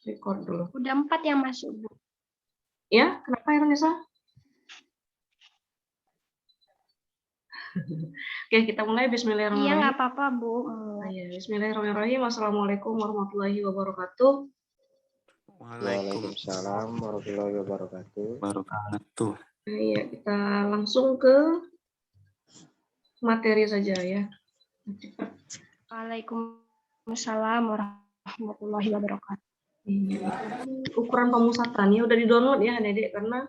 Record dulu. Udah 4 yang masuk, Bu. Ya, kenapa ya, Nisa? Oke, kita mulai. Iya, Bismillahirrahmanirrahim. nggak apa-apa, Bu. Bismillahirrahmanirrahim. Assalamualaikum warahmatullahi wabarakatuh. Waalaikumsalam warahmatullahi wabarakatuh. Iya, kita langsung ke materi saja ya. Waalaikumsalam warahmatullahi wabarakatuh. Iya. Ukuran pemusatan ya udah di-download ya, Dedek, karena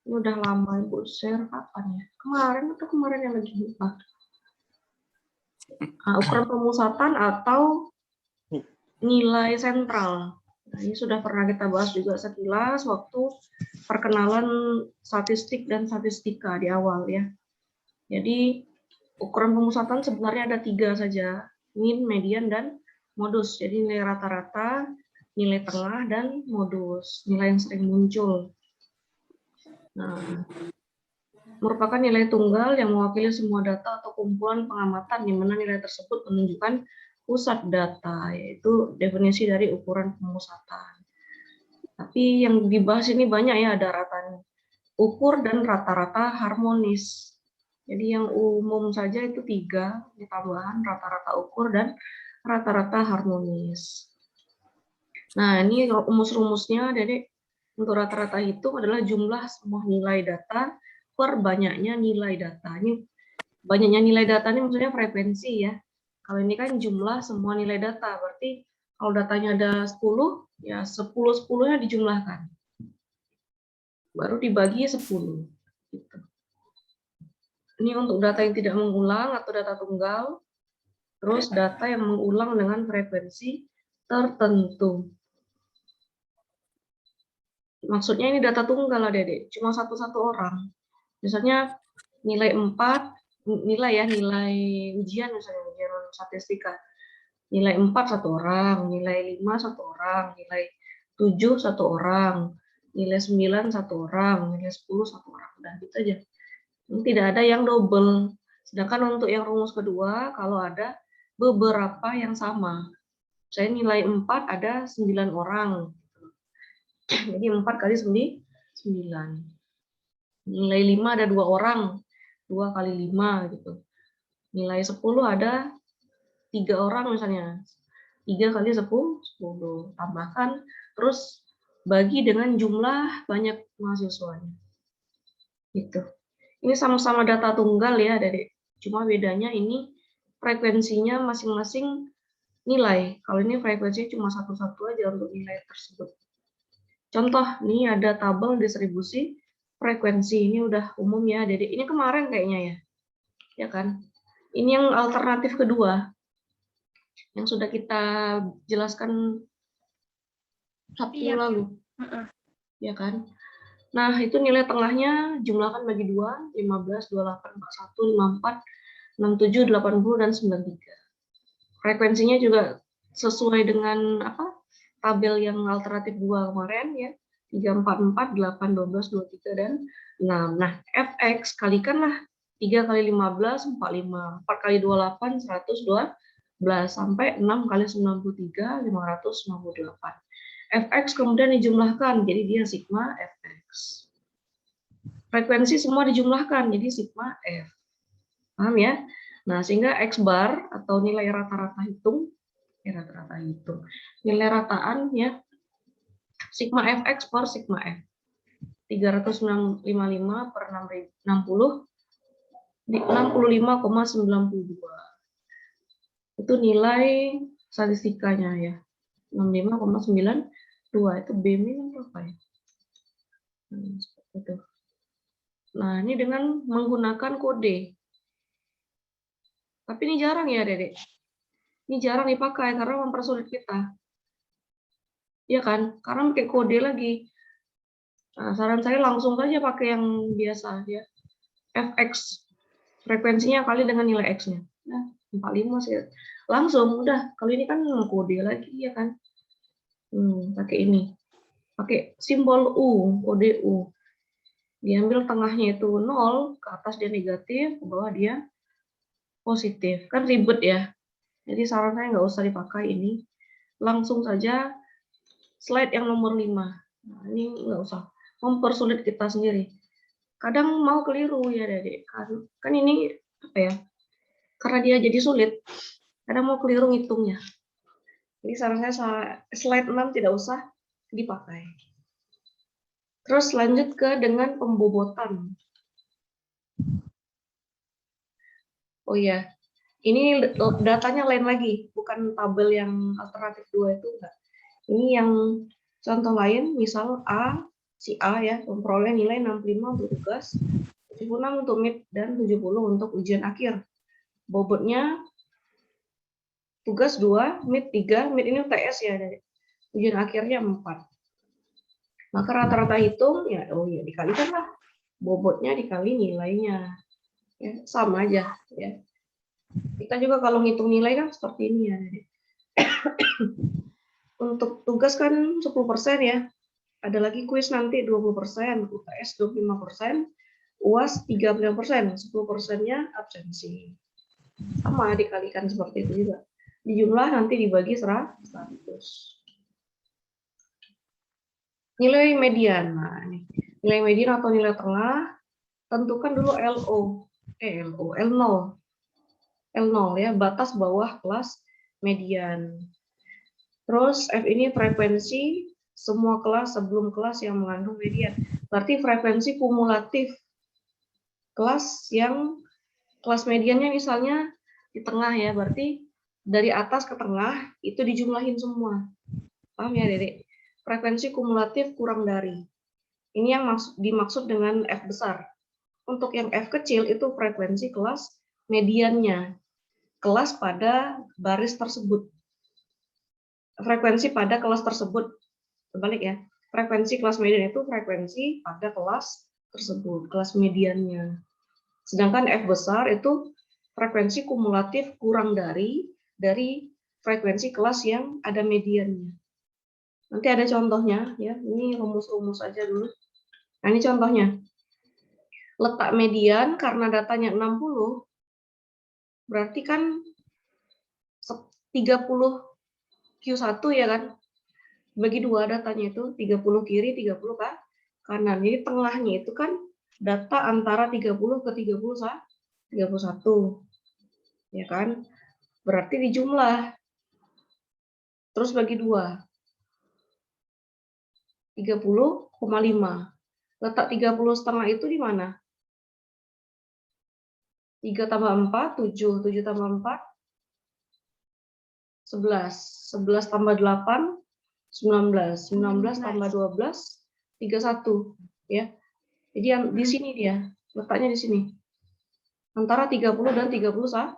ini udah lama Ibu share kapan ya? Kemarin atau kemarin yang lagi lupa. Nah, ukuran pemusatan atau nilai sentral. Nah, ini sudah pernah kita bahas juga sekilas waktu perkenalan statistik dan statistika di awal ya. Jadi ukuran pemusatan sebenarnya ada 3 saja, mean, median, dan modus. Jadi nilai rata-rata, nilai tengah, dan modus, nilai yang sering muncul. Nah, merupakan nilai tunggal yang mewakili semua data atau kumpulan pengamatan di mana nilai tersebut menunjukkan pusat data, yaitu definisi dari ukuran pemusatan. Tapi yang dibahas ini banyak ya, ada rata ukur dan rata-rata harmonis. Jadi yang umum saja itu 3, tambahan rata-rata ukur dan rata-rata harmonis. Nah, ini rumus-rumusnya, Dedek, untuk rata-rata hitung adalah jumlah semua nilai data per banyaknya nilai data. Ini banyaknya nilai data ini maksudnya frekuensi ya. Kalau ini kan jumlah semua nilai data, berarti kalau datanya ada 10, ya 10-10-nya dijumlahkan. Baru dibagi 10. Gitu. Ini untuk data yang tidak mengulang atau data tunggal, terus data yang mengulang dengan frekuensi tertentu. Maksudnya ini data tunggal lah, Dedek, cuma satu-satu orang. Misalnya nilai 4, nilai ujian misalnya, ujian statistika. Nilai 4 satu orang, nilai 5 satu orang, nilai 7 satu orang, nilai 9 satu orang, nilai 10 satu orang. Udah gitu aja. Ini tidak ada yang double. Sedangkan untuk yang rumus kedua, kalau ada beberapa yang sama. Saya nilai 4 ada 9 orang. Jadi 4 kali 9. Nilai 5 ada 2 orang. 2 kali 5 gitu. Nilai 10 ada 3 orang misalnya. 3 kali 10, 10. Tambahkan, terus bagi dengan jumlah banyak mahasiswanya. Gitu. Ini sama-sama data tunggal ya, Dedek. Cuma bedanya ini frekuensinya masing-masing nilai. Kalau ini frekuensinya cuma satu-satu aja untuk nilai tersebut. Contoh, ini ada tabel distribusi frekuensi. Ini udah umum ya, Dedek. Ini kemarin kayaknya ya. Ya kan? Ini yang alternatif kedua. Yang sudah kita jelaskan Sabtu lalu. Ya kan? Nah, itu nilai tengahnya jumlahkan bagi 2, 15, 28, 41, 54, 67, 80, dan 93. Frekuensinya juga sesuai dengan tabel yang alternatif 2 kemarin ya. 3, 4, 4, 8, 12, 23, dan 6. Nah, Fx kalikanlah 3 kali 15, 45. 4 kali 28, 112, sampai 6 kali 93, 598. Fx kemudian dijumlahkan, jadi dia sigma Fx. Frekuensi semua dijumlahkan, jadi sigma F. Paham ya? Nah, sehingga X bar atau nilai rata-rata hitung, nilai rataan ya, sigma Fx per sigma F. 355 per 60, 65,92. Itu nilai statistikanya ya. 65,92 itu B-nya berapa ya? Seperti itu. Nah, ini dengan menggunakan kode. Tapi ini jarang ya, Dedek. Ini jarang dipakai karena mempersulit kita. Iya kan? Karena pakai kode lagi. Nah, saran saya langsung saja pakai yang biasa ya. Fx. Frekuensinya kali dengan nilai X-nya. Nah, 45 sih. Langsung, udah. Kalau ini kan kode lagi, ya kan? Pakai ini. Pakai simbol U, kode U. Diambil tengahnya itu 0, ke atas dia negatif, ke bawah dia positif. Kan ribet ya. Jadi saran saya nggak usah dipakai ini. Langsung saja slide yang nomor 5. Nah, ini nggak usah mempersulit kita sendiri. Kadang mau keliru ya, Dek. Kan ini apa ya? Karena dia jadi sulit, kadang mau keliru ngitungnya. Jadi saran saya slide 6 tidak usah dipakai. Terus lanjut ke dengan pembobotan. Oh iya, ini datanya lain lagi, bukan tabel yang alternatif 2 itu enggak. Ini yang contoh lain, misal si A ya, memperoleh nilai 65 untuk tugas, 76 untuk mid, dan 70 untuk ujian akhir. Bobotnya tugas 2, mid 3, mid ini UTS ya, dari ujian akhirnya 4. Maka rata-rata hitung, ya dikalikan lah. Bobotnya dikali nilainya. Ya, sama aja. Ya. Kita juga kalau ngitung nilai kan seperti ini ya. Untuk tugas kan 10% ya. Ada lagi kuis nanti 20%, UTS 25%, UAS 35%, 10%-nya absensi. Sama dikalikan seperti itu juga. Dijumlah nanti dibagi 100. Nilai median. Nah, ini. Nilai median atau nilai tengah, tentukan dulu L0. L0 ya, batas bawah kelas median. Terus F ini frekuensi semua kelas sebelum kelas yang mengandung median. Berarti frekuensi kumulatif kelas yang kelas mediannya misalnya di tengah ya, berarti dari atas ke tengah itu dijumlahin semua. Paham ya, Dedek? Frekuensi kumulatif kurang dari. Ini yang dimaksud dengan F besar. Untuk yang F kecil itu frekuensi kelas mediannya. Kelas pada baris tersebut. Frekuensi pada kelas tersebut. Terbalik ya. Frekuensi kelas median itu frekuensi pada kelas tersebut, kelas mediannya. Sedangkan F besar itu frekuensi kumulatif kurang dari frekuensi kelas yang ada mediannya. Nanti ada contohnya ya. Ini rumus-rumus aja dulu. Nah, ini contohnya. Letak median karena datanya 60 berarti kan 30 Q1 ya kan. Bagi 2 datanya itu 30 kiri, 30 kan kanan. Jadi tengahnya itu kan data antara 30 ke 31. Ya kan? Berarti dijumlah. Terus bagi 2. 30,5. Letak 30 setengah itu di mana? 3 tambah 4, 7. 7 tambah 4, 11. 11 tambah 8, 19. 19 tambah 12, 31. Ya. Jadi yang di sini dia. Letaknya di sini. Antara 30 dan 31.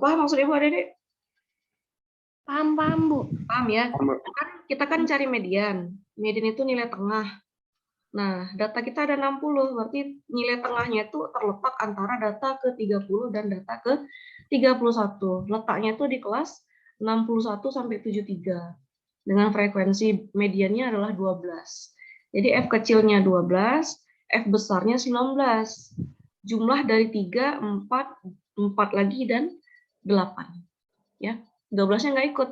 Paham maksudnya Bu Adek? Paham, Bu. Paham ya? Kita kan cari median. Median itu nilai tengah. Nah, data kita ada 60, berarti nilai tengahnya itu terletak antara data ke 30 dan data ke 31. Letaknya itu di kelas 61 sampai 73. Dengan frekuensi mediannya adalah 12. Jadi F kecilnya 12, F besarnya 19. Jumlah dari 3, 4 lagi, dan 8. Ya, 12-nya nggak ikut.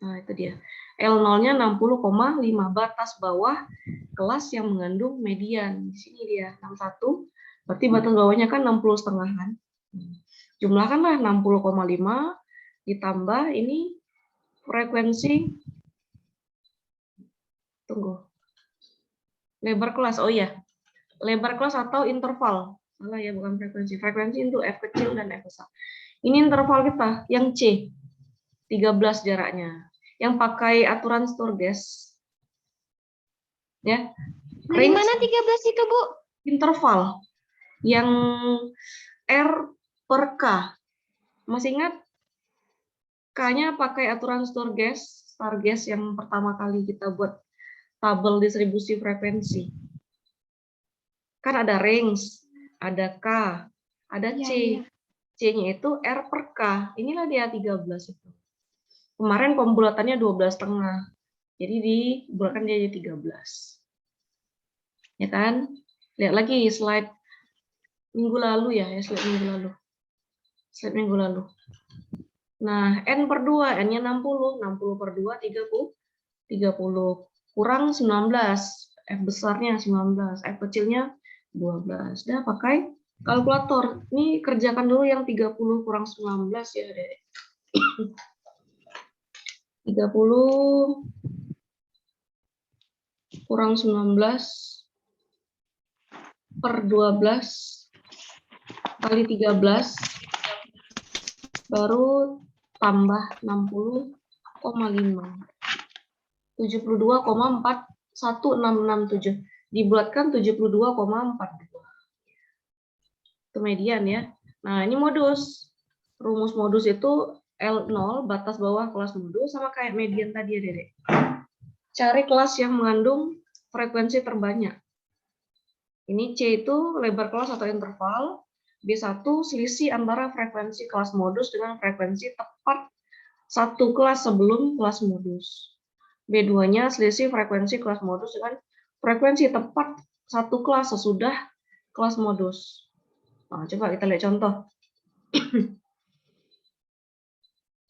Nah, itu dia. L0-nya 60,5, batas bawah kelas yang mengandung median. Di sini dia 61, berarti batas bawahnya kan 60 setengah kan. Jumlahkanlah 60,5 ditambah ini frekuensi, tunggu, lebar kelas. Oh iya, lebar kelas atau interval. Salah ya, bukan frekuensi. Frekuensi untuk F kecil dan F besar. Ini interval kita, yang C. 13 jaraknya. Yang pakai aturan Sturges. Ya. Dari mana 13 itu, Bu? Interval. Yang R per K. Masih ingat? K-nya pakai aturan Sturges yang pertama kali kita buat tabel distribusi frekuensi. Kan ada range, ada K, ada C. Ya. C-nya itu R per K. Inilah dia 13 itu. Kemarin pembulatannya 12,5. Jadi dibulatkan dia jadi 13. Ya kan? Lihat lagi slide minggu lalu ya, slide minggu lalu. Slide minggu lalu. Nah, N per 2, N-nya 60. 60 per 2, 30. 30 kurang 19. F besarnya 19, F kecilnya 12. Dah pakai kalkulator. Ini kerjakan dulu yang 30 kurang 19 ya, Dek. 30 kurang 19 per 12 kali 13 baru tambah 60,5. 72,41667. Dibulatkan 72,42. Itu median ya. Nah, ini modus. Rumus modus itu L0 batas bawah kelas modus sama kayak median tadi ya, Dedek. Cari kelas yang mengandung frekuensi terbanyak. Ini C itu lebar kelas atau interval. B1 selisih antara frekuensi kelas modus dengan frekuensi tepat satu kelas sebelum kelas modus. B2-nya selisih frekuensi kelas modus dengan frekuensi tepat satu kelas sesudah kelas modus. Nah, coba kita lihat contoh.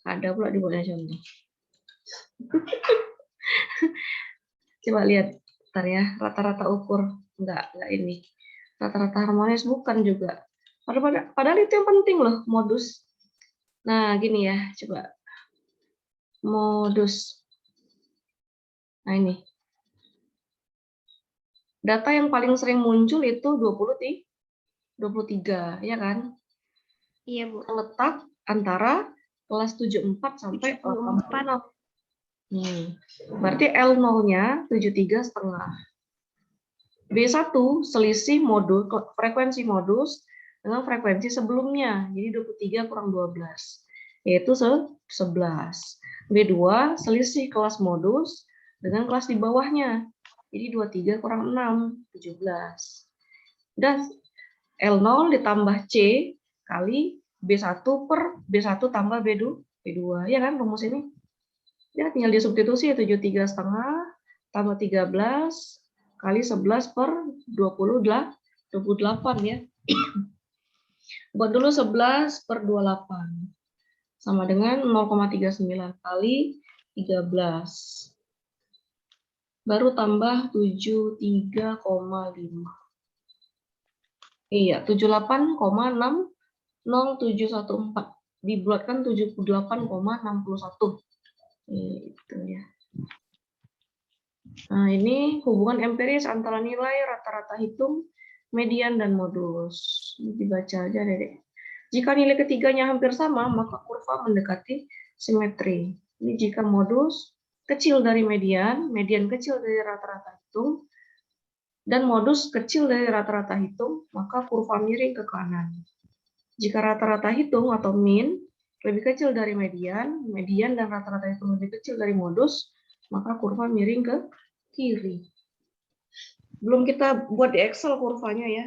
Ada pula di bawahnya contoh. Coba lihat, bentar ya, rata-rata ukur. Enggak ini. Rata-rata harmonis bukan juga. Padahal itu yang penting loh, modus. Nah, gini ya, coba. Modus. Nah, ini. Data yang paling sering muncul itu 23, ya kan? Iya, Bu. Terletak antara kelas 74 sampai 86. Berarti L0-nya 73,5. B1 selisih modus frekuensi modus dengan frekuensi sebelumnya. Jadi 23 kurang 12 yaitu 11. B2 selisih kelas modus dengan kelas di bawahnya. Jadi 23 kurang 6, 17. Dan L0 ditambah C kali B1 per B1 tambah B2. Ya kan rumus ini? Ya tinggal disubstitusi 73,5 tambah 13 kali 11 per 28 ya. Buat dulu 11 per 28 sama dengan 0,39 kali 13. Baru tambah 73,5. Iya, 78,60714. Dibulatkan 78,61. Itu ya. Nah, ini hubungan empiris antara nilai rata-rata hitung, median, dan modus. Dibaca aja, Dedek. Jika nilai ketiganya hampir sama, maka kurva mendekati simetri. Ini jika modus kecil dari median, median kecil dari rata-rata hitung, dan modus kecil dari rata-rata hitung, maka kurva miring ke kanan. Jika rata-rata hitung atau min lebih kecil dari median, median dan rata-rata hitung lebih kecil dari modus, maka kurva miring ke kiri. Belum kita buat di Excel kurvanya ya.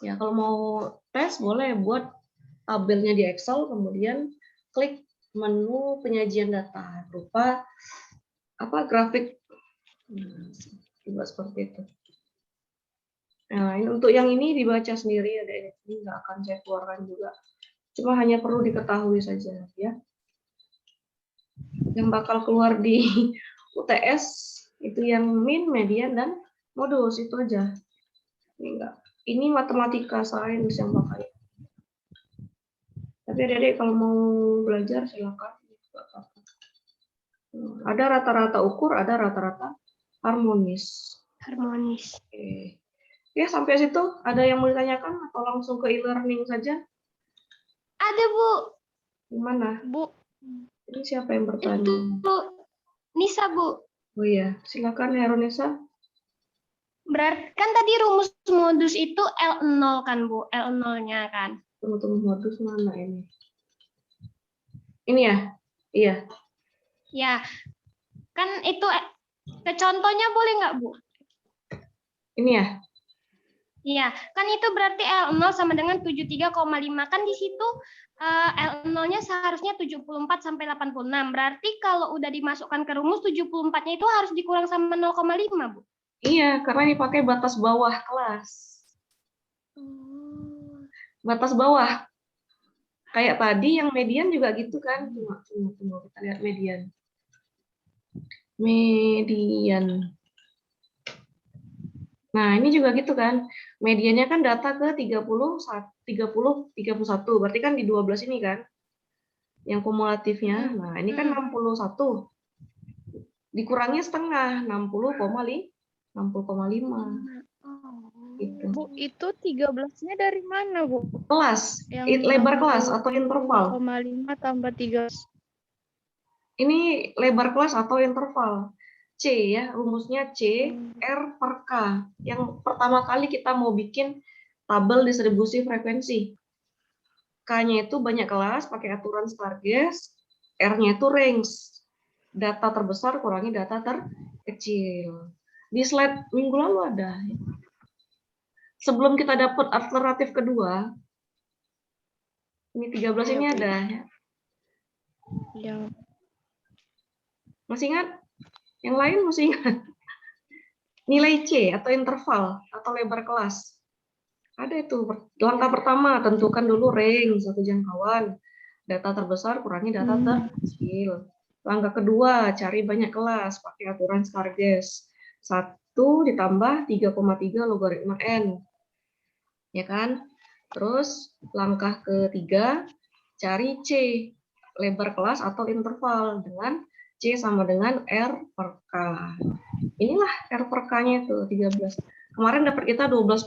Ya, kalau mau tes boleh buat tabelnya di Excel, kemudian klik menu penyajian data berupa grafik. Coba seperti itu. Nah, ini untuk yang ini dibaca sendiri ya, ini nggak akan saya keluarkan juga. Cuma hanya perlu diketahui saja ya. Yang bakal keluar di UTS itu yang min, median, dan modus itu aja. Ini enggak. Ini matematika sains yang pakai. Tapi Adik kalau mau belajar silakan. Ada rata-rata ukur, ada rata-rata harmonis. Harmonis. Oke. Ya, sampai situ ada yang mau ditanyakan atau langsung ke e-learning saja? Ada, Bu. Gimana? Bu. Ini siapa yang bertanya? Itu, Bu. Nisa, Bu. Oh iya, silakan ya Nisa. Berarti kan tadi rumus modus itu L0 kan, Bu? L0-nya kan. Tunggu modus mana ini? Ini ya? Iya. Ya. Kan itu ke contohnya boleh nggak, Bu? Ini ya? Iya, kan itu berarti L0 sama dengan 73,5. Kan di situ L0-nya seharusnya 74 sampai 86. Berarti kalau udah dimasukkan ke rumus 74-nya itu harus dikurang sama 0,5, Bu? Iya, karena dipakai batas bawah kelas. Batas bawah. Kayak tadi yang median juga gitu kan. Tunggu kita lihat median. Median. Nah, ini juga gitu kan. Mediannya kan data ke 31, berarti kan di 12 ini kan. Yang kumulatifnya. Nah, ini kan 61. Dikurangi setengah, 60,5. Gitu. Bu, itu 13-nya dari mana, Bu? Kelas, Yang lebar kelas atau interval. 60,5 tambah 3. Ini lebar kelas atau interval. C ya, rumusnya C, R per K. Yang pertama kali kita mau bikin tabel distribusi frekuensi. K-nya itu banyak kelas, pakai aturan Stargate. R-nya itu range. Data terbesar kurangi data terkecil. Di slide minggu lalu ada. Sebelum kita dapat alternatif kedua, ini 13 ini ada. Ya. Masih ingat? Yang lain masih ingat? Nilai C atau interval atau lebar kelas. Ada itu. Langkah pertama, tentukan dulu range atau jangkauan. Data terbesar kurangi data terkecil. Langkah kedua, cari banyak kelas pakai aturan Stargate. 1 ditambah 3,3 logaritma N. Ya kan? Terus langkah ketiga, cari C, lebar kelas atau interval dengan C sama dengan R per K. Inilah R per K-nya itu 13. Kemarin dapat kita 12,5.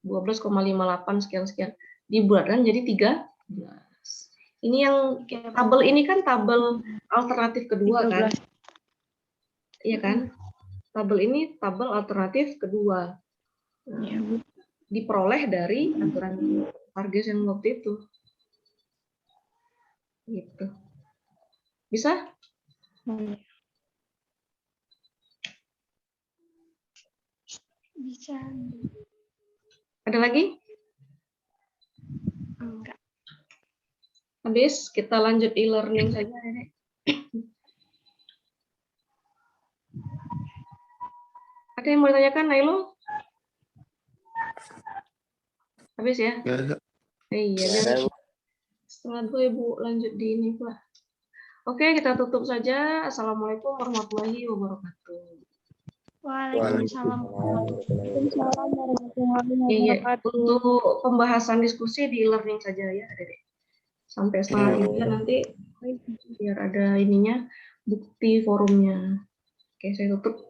12,58 sekian-sekian. Dibulatkan jadi 13. Ini yang tabel ini kan tabel alternatif kedua 13. Kan? Iya kan? Tabel ini tabel alternatif kedua. Nah, diperoleh dari aturan Stargate yang waktu itu. Gitu. Bisa? Bisa. Ada lagi? Enggak. Habis kita lanjut e-learning saja, Nenek. Ada yang mau ditanyakan, Nailul? Habis ya? Iya, biar setengah 2 Ibu lanjut di ini pula. Oke, kita tutup saja. Assalamualaikum warahmatullahi wabarakatuh. Waalaikumsalam. Iya, untuk pembahasan diskusi di e-learning saja ya, Dedek. Sampai setengah 3 nanti biar ada ininya, bukti forumnya. Oke, saya tutup.